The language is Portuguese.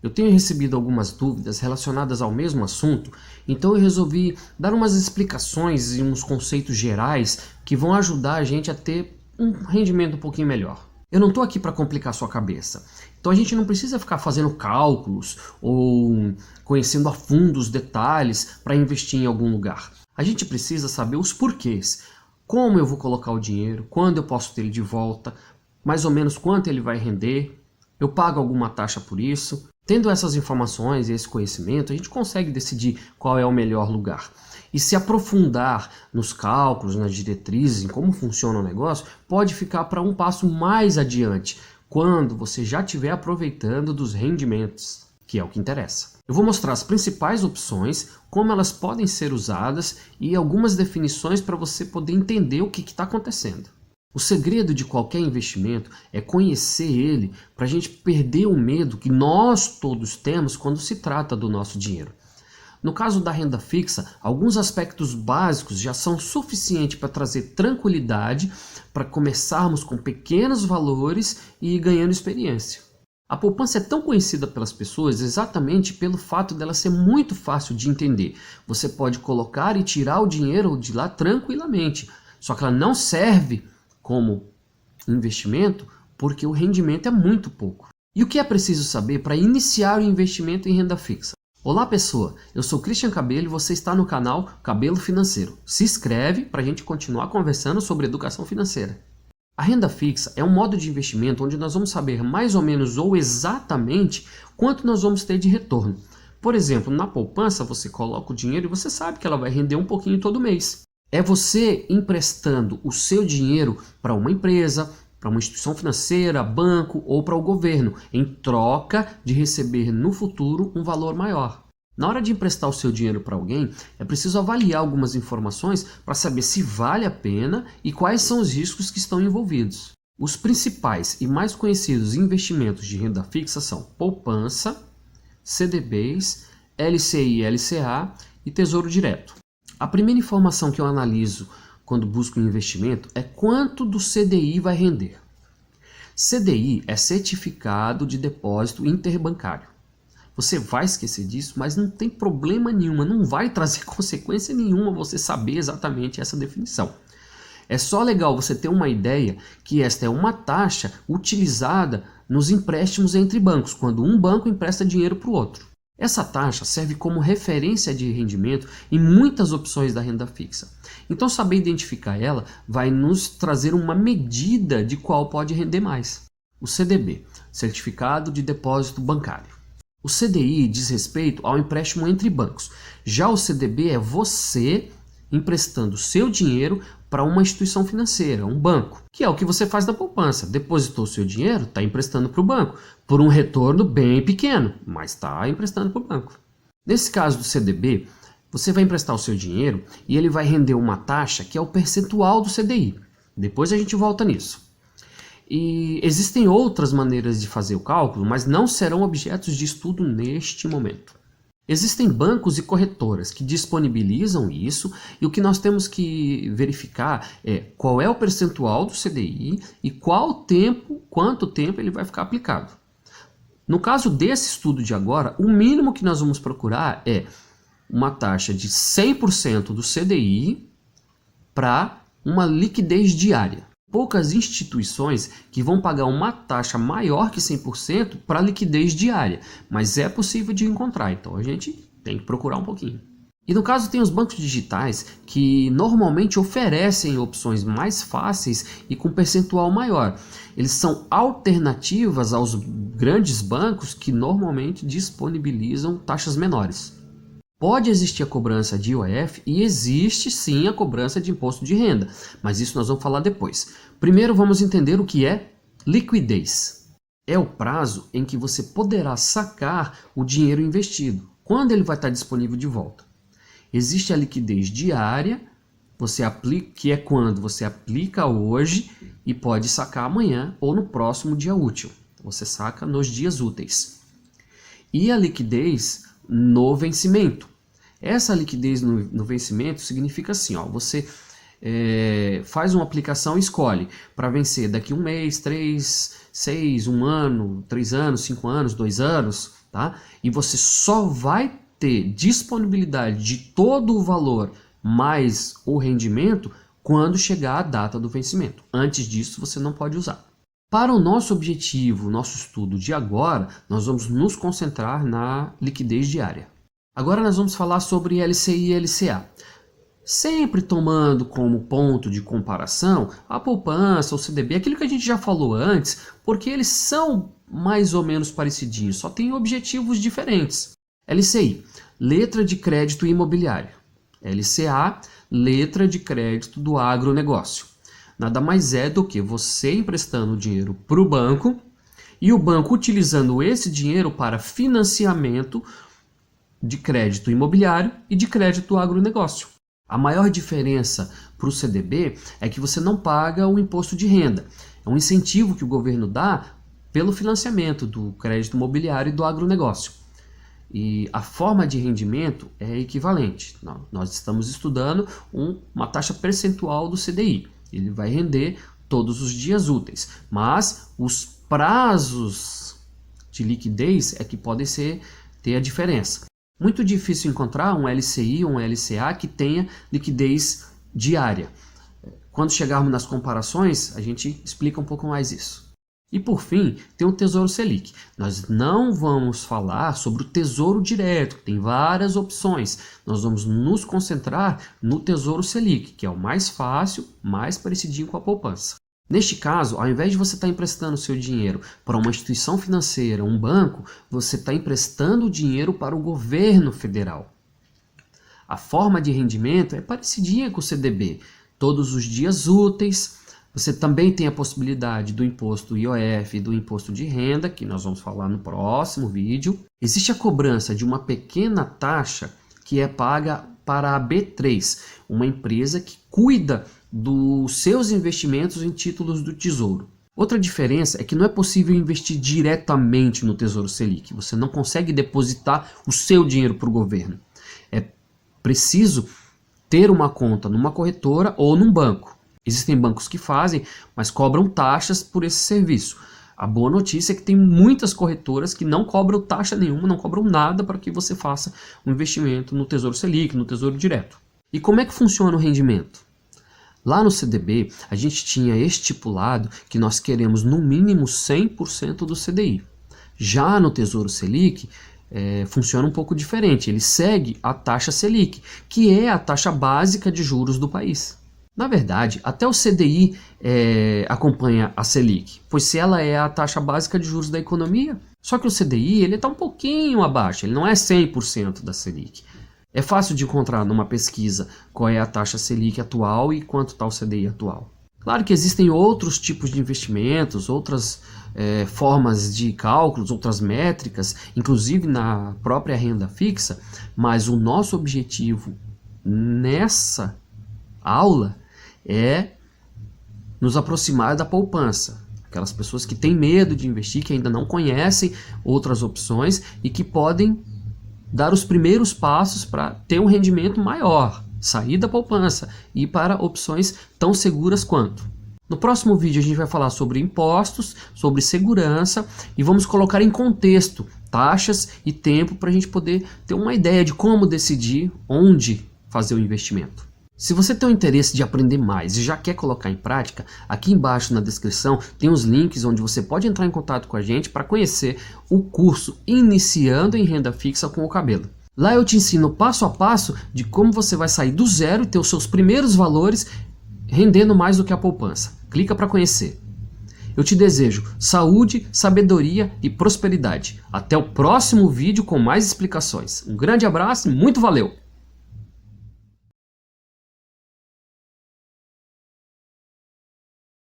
Eu tenho recebido algumas dúvidas relacionadas ao mesmo assunto, então eu resolvi dar umas explicações e uns conceitos gerais que vão ajudar a gente a ter um rendimento um pouquinho melhor. Eu não estou aqui para complicar sua cabeça, então a gente não precisa ficar fazendo cálculos ou conhecendo a fundo os detalhes para investir em algum lugar. A gente precisa saber os porquês, como eu vou colocar o dinheiro, quando eu posso ter ele de volta, mais ou menos quanto ele vai render, eu pago alguma taxa por isso. Tendo essas informações e esse conhecimento, a gente consegue decidir qual é o melhor lugar. E se aprofundar nos cálculos, nas diretrizes, em como funciona o negócio, pode ficar para um passo mais adiante, quando você já estiver aproveitando dos rendimentos, que é o que interessa. Eu vou mostrar as principais opções, como elas podem ser usadas e algumas definições para você poder entender o que está acontecendo. O segredo de qualquer investimento é conhecer ele para a gente perder o medo que nós todos temos quando se trata do nosso dinheiro. No caso da renda fixa, alguns aspectos básicos já são suficientes para trazer tranquilidade para começarmos com pequenos valores e ir ganhando experiência. A poupança é tão conhecida pelas pessoas exatamente pelo fato dela ser muito fácil de entender. Você pode colocar e tirar o dinheiro de lá tranquilamente, só que ela não serve como investimento porque o rendimento é muito pouco. E o que é preciso saber para iniciar o investimento em renda fixa? Olá pessoa, eu sou Christian Cabello e você está no canal Cabelo Financeiro. Se inscreve para a gente continuar conversando sobre educação financeira. A renda fixa é um modo de investimento onde nós vamos saber mais ou menos ou exatamente quanto nós vamos ter de retorno. Por exemplo, na poupança você coloca o dinheiro e você sabe que ela vai render um pouquinho todo mês. É você emprestando o seu dinheiro para uma empresa, para uma instituição financeira, banco ou para o governo, em troca de receber no futuro um valor maior. Na hora de emprestar o seu dinheiro para alguém, é preciso avaliar algumas informações para saber se vale a pena e quais são os riscos que estão envolvidos. Os principais e mais conhecidos investimentos de renda fixa são poupança, CDBs, LCI e LCA e Tesouro Direto. A primeira informação que eu analiso quando busco um investimento é quanto do CDI vai render. CDI é Certificado de Depósito Interbancário. Você vai esquecer disso, mas não tem problema nenhum, não vai trazer consequência nenhuma você saber exatamente essa definição. É só legal você ter uma ideia que esta é uma taxa utilizada nos empréstimos entre bancos, quando um banco empresta dinheiro para o outro. Essa taxa serve como referência de rendimento em muitas opções da renda fixa. Então saber identificar ela vai nos trazer uma medida de qual pode render mais. O CDB, Certificado de Depósito Bancário. O CDI diz respeito ao empréstimo entre bancos. Já o CDB é você emprestando seu dinheiro para uma instituição financeira, um banco, que é o que você faz da poupança. Depositou seu dinheiro, está emprestando para o banco, por um retorno bem pequeno, mas está emprestando para o banco. Nesse caso do CDB, você vai emprestar o seu dinheiro e ele vai render uma taxa que é o percentual do CDI. Depois a gente volta nisso. E existem outras maneiras de fazer o cálculo, mas não serão objetos de estudo neste momento. Existem bancos e corretoras que disponibilizam isso e o que nós temos que verificar é qual é o percentual do CDI e quanto tempo ele vai ficar aplicado. No caso desse estudo de agora, o mínimo que nós vamos procurar é uma taxa de 100% do CDI para uma liquidez diária. Poucas instituições que vão pagar uma taxa maior que 100% para liquidez diária, mas é possível de encontrar, então a gente tem que procurar um pouquinho. E no caso tem os bancos digitais que normalmente oferecem opções mais fáceis e com percentual maior. Eles são alternativas aos grandes bancos que normalmente disponibilizam taxas menores. Pode existir a cobrança de IOF e existe sim a cobrança de imposto de renda, mas isso nós vamos falar depois. Primeiro vamos entender o que é liquidez. É o prazo em que você poderá sacar o dinheiro investido, quando ele vai estar disponível de volta. Existe a liquidez diária, que é quando você aplica hoje e pode sacar amanhã ou no próximo dia útil. Você saca nos dias úteis. E a liquidez no vencimento. Essa liquidez no vencimento significa assim, ó, você faz uma aplicação e escolhe para vencer daqui um mês, 3, 6, 1 ano, 3 anos, 5 anos, 2 anos, tá? E você só vai ter disponibilidade de todo o valor mais o rendimento quando chegar a data do vencimento. Antes disso, você não pode usar. Para o nosso objetivo, nosso estudo de agora, nós vamos nos concentrar na liquidez diária. Agora nós vamos falar sobre LCI e LCA. Sempre tomando como ponto de comparação a poupança, o CDB, aquilo que a gente já falou antes, porque eles são mais ou menos parecidinhos, só têm objetivos diferentes. LCI, letra de crédito imobiliário. LCA, letra de crédito do agronegócio. Nada mais é do que você emprestando dinheiro para o banco e o banco utilizando esse dinheiro para financiamento de crédito imobiliário e de crédito do agronegócio. A maior diferença para o CDB é que você não paga o imposto de renda. É um incentivo que o governo dá pelo financiamento do crédito imobiliário e do agronegócio. E a forma de rendimento é equivalente. Nós estamos estudando uma taxa percentual do CDI. Ele vai render todos os dias úteis. Mas os prazos de liquidez é que podem ter a diferença. Muito difícil encontrar um LCI ou um LCA que tenha liquidez diária. Quando chegarmos nas comparações, a gente explica um pouco mais isso. E por fim, tem o Tesouro Selic. Nós não vamos falar sobre o Tesouro Direto, que tem várias opções. Nós vamos nos concentrar no Tesouro Selic, que é o mais fácil, mais parecidinho com a poupança. Neste caso, ao invés de você estar emprestando seu dinheiro para uma instituição financeira, um banco, você está emprestando o dinheiro para o governo federal. A forma de rendimento é parecidinha com o CDB. Todos os dias úteis. Você também tem a possibilidade do imposto IOF e do imposto de renda, que nós vamos falar no próximo vídeo. Existe a cobrança de uma pequena taxa que é paga para a B3, uma empresa que cuida dos seus investimentos em títulos do Tesouro. Outra diferença é que não é possível investir diretamente no Tesouro Selic. Você não consegue depositar o seu dinheiro para o governo. É preciso ter uma conta numa corretora ou num banco. Existem bancos que fazem, mas cobram taxas por esse serviço. A boa notícia é que tem muitas corretoras que não cobram taxa nenhuma, não cobram nada para que você faça um investimento no Tesouro Selic, no Tesouro Direto. E como é que funciona o rendimento? Lá no CDB, a gente tinha estipulado que nós queremos no mínimo 100% do CDI. Já no Tesouro Selic, funciona um pouco diferente. Ele segue a taxa Selic, que é a taxa básica de juros do país. Na verdade, até o CDI acompanha a Selic, pois se ela é a taxa básica de juros da economia. Só que o CDI está um pouquinho abaixo, ele não é 100% da Selic. É fácil de encontrar numa pesquisa qual é a taxa Selic atual e quanto está o CDI atual. Claro que existem outros tipos de investimentos, outras formas de cálculos, outras métricas, inclusive na própria renda fixa, mas o nosso objetivo nessa aula é nos aproximar da poupança. Aquelas pessoas que têm medo de investir, que ainda não conhecem outras opções e que podem dar os primeiros passos para ter um rendimento maior, sair da poupança e ir para opções tão seguras quanto. No próximo vídeo a gente vai falar sobre impostos, sobre segurança e vamos colocar em contexto taxas e tempo para a gente poder ter uma ideia de como decidir onde fazer o investimento. Se você tem o interesse de aprender mais e já quer colocar em prática, aqui embaixo na descrição tem os links onde você pode entrar em contato com a gente para conhecer o curso Iniciando em Renda Fixa com o Cabelo. Lá eu te ensino passo a passo de como você vai sair do zero e ter os seus primeiros valores rendendo mais do que a poupança. Clica para conhecer. Eu te desejo saúde, sabedoria e prosperidade. Até o próximo vídeo com mais explicações. Um grande abraço e muito valeu!